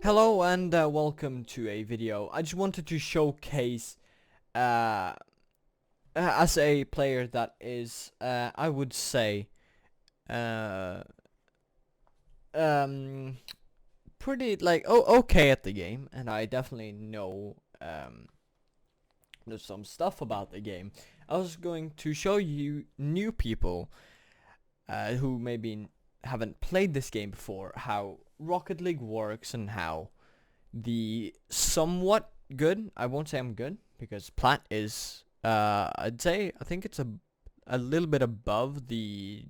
Hello and welcome to a video. I just wanted to showcase as a player that is I would say uh, um, pretty like okay at the game, and I definitely know there's some stuff about the game. I was going to show you new people who maybe haven't played this game before how Rocket League works and how the somewhat good, I won't say I'm good, because plat is I'd say I think it's a little bit above the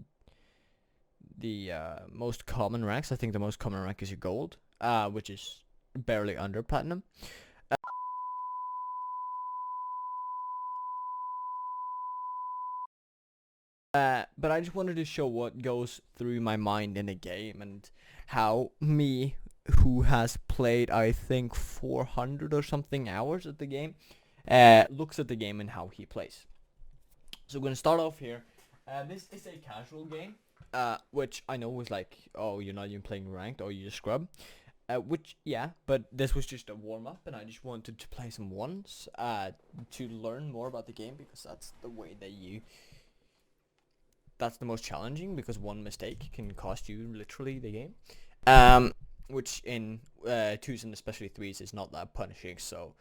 most common ranks. I think the most common rank is your gold, which is barely under platinum. But I just wanted to show what goes through my mind in a game, and how me, who has played I think 400 or something hours at the game, looks at the game and how he plays. So we're gonna start off here. This is a casual game, which I know was like, oh, you're not even playing ranked, or you just scrub. Which, yeah, but this was just a warm-up, and I just wanted to play some ones, to learn more about the game, because that's the way that that's the most challenging, because one mistake can cost you literally the game. Which in 2s and especially 3s is not that punishing, so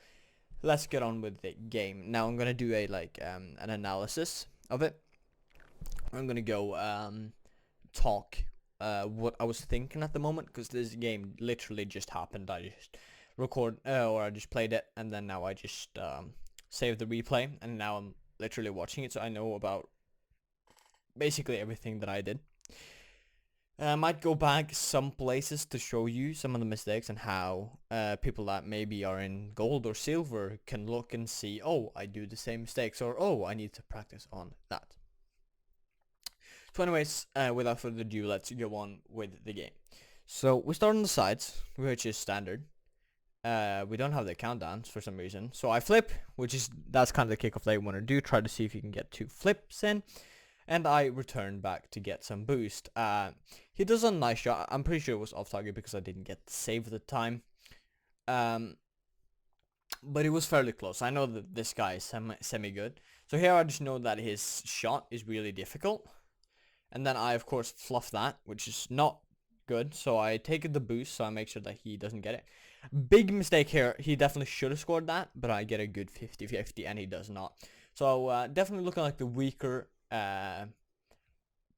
let's get on with the game. Now I'm gonna do a an analysis of it. I'm gonna go talk what I was thinking at the moment, because this game literally just happened. I just I just played it, and then now I just saved the replay, and now I'm literally watching it, so I know about basically everything that I did. I might go back some places to show you some of the mistakes, and how people that maybe are in gold or silver can look and see, oh, I do the same mistakes, or oh, I need to practice on that. So anyways, without further ado, let's go on with the game. So we start on the sides, which is standard. We don't have the countdowns for some reason, so I flip, that's kind of the kickoff that you want to do. Try to see if you can get 2 flips in. And I return back to get some boost. He does a nice shot. I'm pretty sure it was off target because I didn't get the save at the time. But it was fairly close. I know that this guy is semi-good. So here I just know that his shot is really difficult. And then I, of course, fluff that, which is not good. So I take the boost, so I make sure that he doesn't get it. Big mistake here. He definitely should have scored that, but I get a good 50-50, and he does not. So definitely looking like the weaker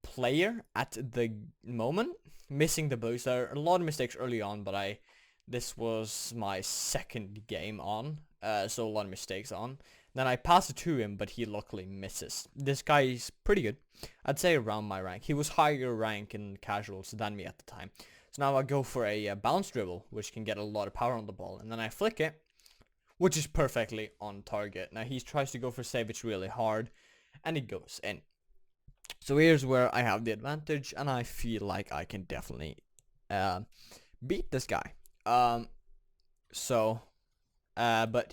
player at the moment, missing the boost. There are a lot of mistakes early on, but this was my second game on, so a lot of mistakes on. Then I pass it to him, but he luckily misses. This guy is pretty good. I'd say around my rank. He was higher rank in casuals than me at the time. So now I go for a bounce dribble, which can get a lot of power on the ball, and then I flick it, which is perfectly on target. Now he tries to go for save, it's really hard, and it goes in. So here's where I have the advantage, and I feel like I can definitely beat this guy. But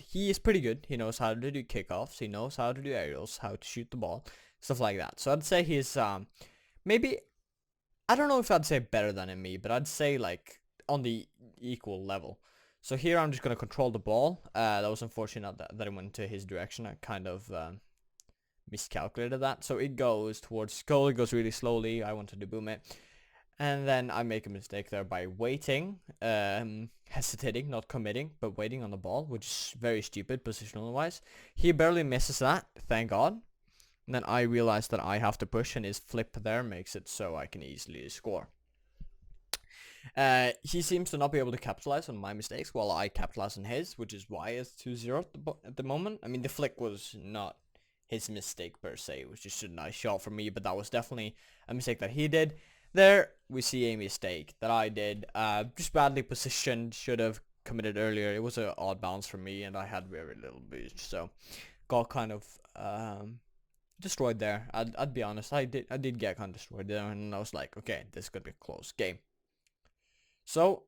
he is pretty good. He knows how to do kickoffs, he knows how to do aerials, how to shoot the ball, stuff like that. So I'd say he's maybe, I don't know if I'd say better than me, but I'd say like on the equal level. So here I'm just going to control the ball. That was unfortunate that it went to his direction. I kind of miscalculated that. So it goes towards goal. It goes really slowly. I wanted to boom it. And then I make a mistake there by waiting, hesitating, not committing, but waiting on the ball, which is very stupid positional wise. He barely misses that, thank God. And then I realize that I have to push, and his flip there makes it so I can easily score. He seems to not be able to capitalize on my mistakes, while I capitalize on his, which is why it's 2-0 at the moment. I mean, the flick was not his mistake per se. It was just a nice shot for me, but that was definitely a mistake that he did. There we see a mistake that I did, just badly positioned, should have committed earlier. It was an odd bounce for me, and I had very little boost, so got kind of destroyed there. I'd be honest, I did get kind of destroyed there, and I was like, okay, this is gonna be a close game. So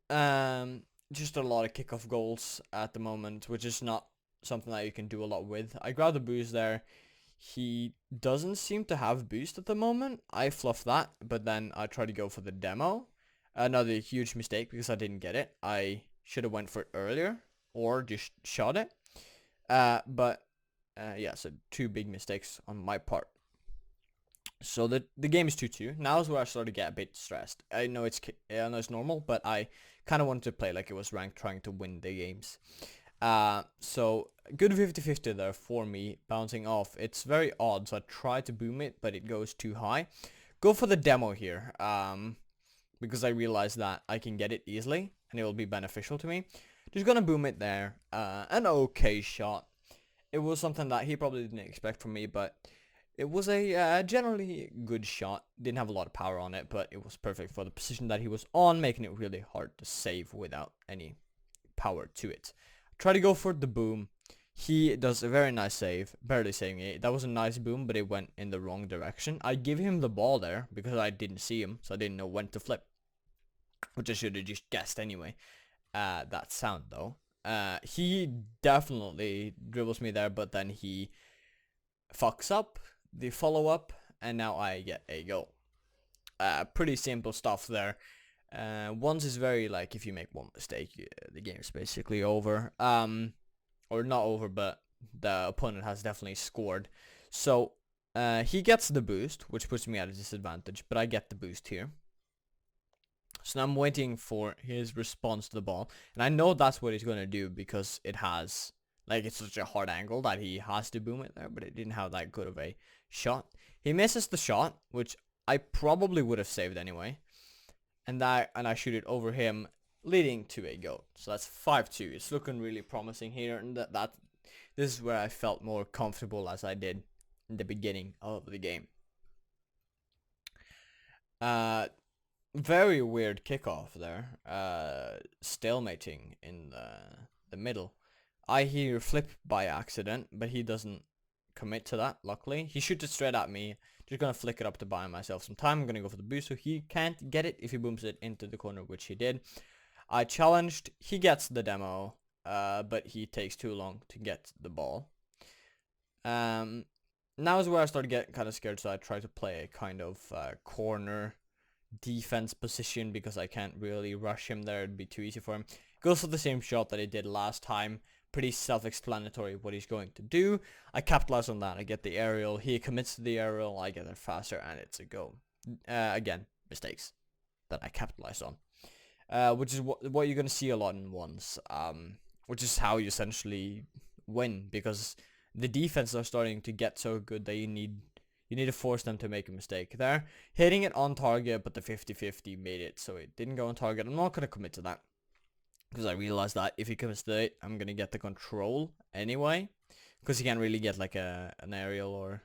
just a lot of kickoff goals at the moment, which is not something that you can do a lot with. I grab the boost there. He doesn't seem to have boost at the moment. I fluff that, but then I try to go for the demo. Another huge mistake because I didn't get it. I should have went for it earlier or just shot it. Yeah, so 2 big mistakes on my part. So the game is 2-2. Now is where I start to get a bit stressed. I know it's normal, but I kind of wanted to play like it was ranked, trying to win the games. So good 50-50 there for me, bouncing off. It's very odd, so I try to boom it, but it goes too high. Go for the demo here, because I realize that I can get it easily, and it will be beneficial to me. Just gonna boom it there. An okay shot. It was something that he probably didn't expect from me, but it was a generally good shot. Didn't have a lot of power on it, but it was perfect for the position that he was on, making it really hard to save without any power to it. Try to go for the boom. He does a very nice save, barely saving it. That was a nice boom, but it went in the wrong direction. I give him the ball there because I didn't see him, so I didn't know when to flip, which I should have just guessed anyway. That sound though. He definitely dribbles me there, but then he fucks up the follow-up, and now I get a goal. Pretty simple stuff there. Once is very like, if you make one mistake, the game's basically over. Or not over, but the opponent has definitely scored. So he gets the boost, which puts me at a disadvantage, but I get the boost here. So now I'm waiting for his response to the ball, and I know that's what he's going to do because it has, like, it's such a hard angle that he has to boom it there, but it didn't have that good of a shot. He misses the shot, which I probably would have saved anyway, and I shoot it over him, leading to a goal. So that's 5-2. It's looking really promising here, and this is where I felt more comfortable as I did in the beginning of the game. Very weird kickoff there. Stalemating in the middle. I hear flip by accident, but he doesn't commit to that, luckily. He shoots it straight at me. Just gonna flick it up to buy myself some time. I'm gonna go for the boost so he can't get it if he booms it into the corner, which he did. I challenged. He gets the demo, but he takes too long to get the ball. Now is where I started getting kind of scared, so I try to play a kind of corner defense position because I can't really rush him there. It'd be too easy for him. Goes for the same shot that he did last time. Pretty self-explanatory what he's going to do. I capitalize on that. I get the aerial. He commits to the aerial. I get there faster, and it's a goal. Again, mistakes that I capitalize on, which is what you're gonna see a lot in ones. Which is how you essentially win, because the defense are starting to get so good that you need to force them to make a mistake there. Hitting it on target, but the 50-50 made it so it didn't go on target. I'm not gonna commit to that, because I realized that if he comes to it, I'm gonna get the control anyway, because he can't really get like an aerial or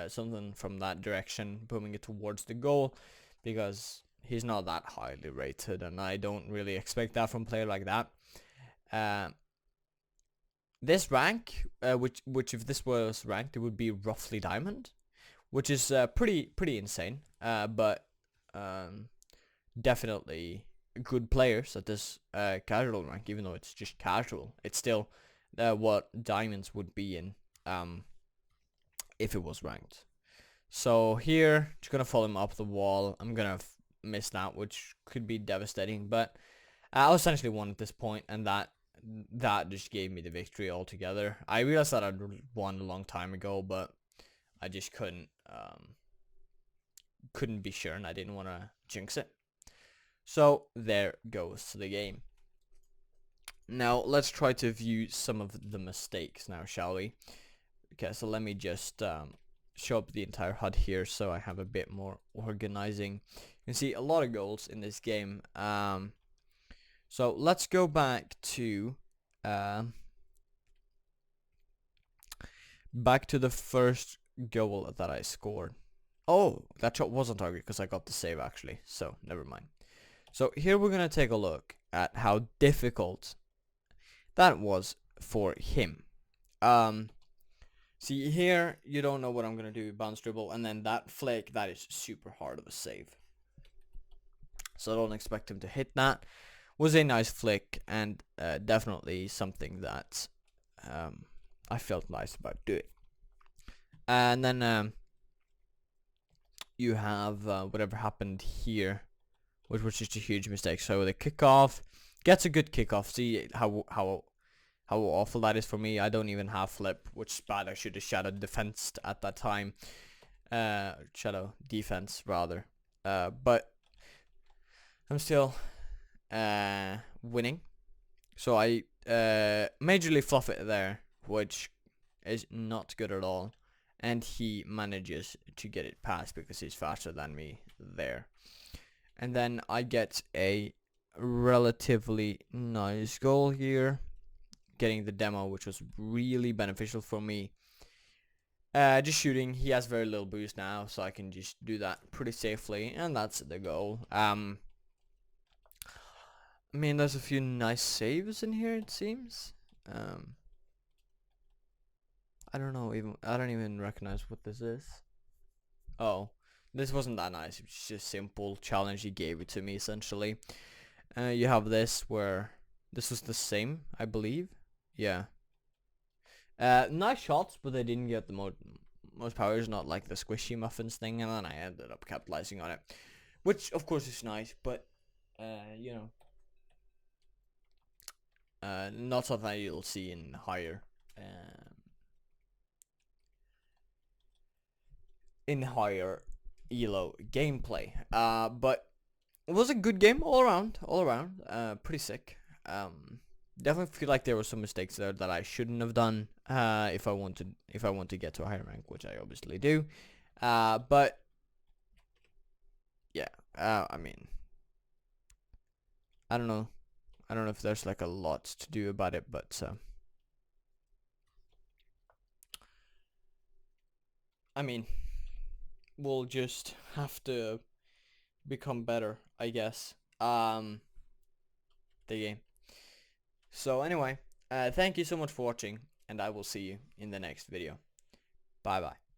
something from that direction, booming it towards the goal, because he's not that highly rated, and I don't really expect that from a player like that. This rank, which if this was ranked, it would be roughly diamond, which is pretty insane. But definitely good players at this casual rank, even though it's just casual. It's still what diamonds would be in if it was ranked. So here, just gonna follow him up the wall. I'm gonna miss that, which could be devastating, but I essentially won at this point, and that just gave me the victory altogether. I realized that I'd won a long time ago, but I just couldn't be sure, and I didn't want to jinx it. So there goes the game. Now let's try to view some of the mistakes now, shall we? Okay, so let me just show up the entire HUD here so I have a bit more organizing. You can see a lot of goals in this game. So let's go back to the first goal that I scored. Oh, that shot was on target because I got the save actually, so never mind. So here we're gonna take a look at how difficult that was for him. See here, you don't know what I'm gonna do, bounce dribble, and then that flick, that is super hard of a save. So I don't expect him to hit that. Was a nice flick, and definitely something that I felt nice about doing. And then you have whatever happened here, which was just a huge mistake. So the kickoff, Gets a good kickoff. See how awful that is for me. I don't even have flip, which is bad. I should have shadow defense at that time. Shadow defense rather. But I'm still winning. So I majorly fluff it there, which is not good at all. And he manages to get it past because he's faster than me there. And then I get a relatively nice goal here, getting the demo, which was really beneficial for me. Just shooting. He has very little boost now, so I can just do that pretty safely, and that's the goal. I mean, there's a few nice saves in here, it seems. I don't know, I don't even recognize what this is. Oh, this wasn't that nice. It was just a simple challenge. He gave it to me, essentially. You have this, where this was the same, I believe. Yeah. Nice shots, but they didn't get the most powers, not like the squishy muffins thing, and then I ended up capitalizing on it, which of course is nice, but you know, not something you'll see in higher elo gameplay. But it was a good game all around. Pretty sick. Definitely feel like there were some mistakes there that I shouldn't have done. If I want to get to a higher rank, which I obviously do. But yeah. I mean, I don't know. I don't know if there's like a lot to do about it, but I mean, we'll just have to become better, I guess. The game. So anyway, thank you so much for watching, and I will see you in the next video. Bye bye.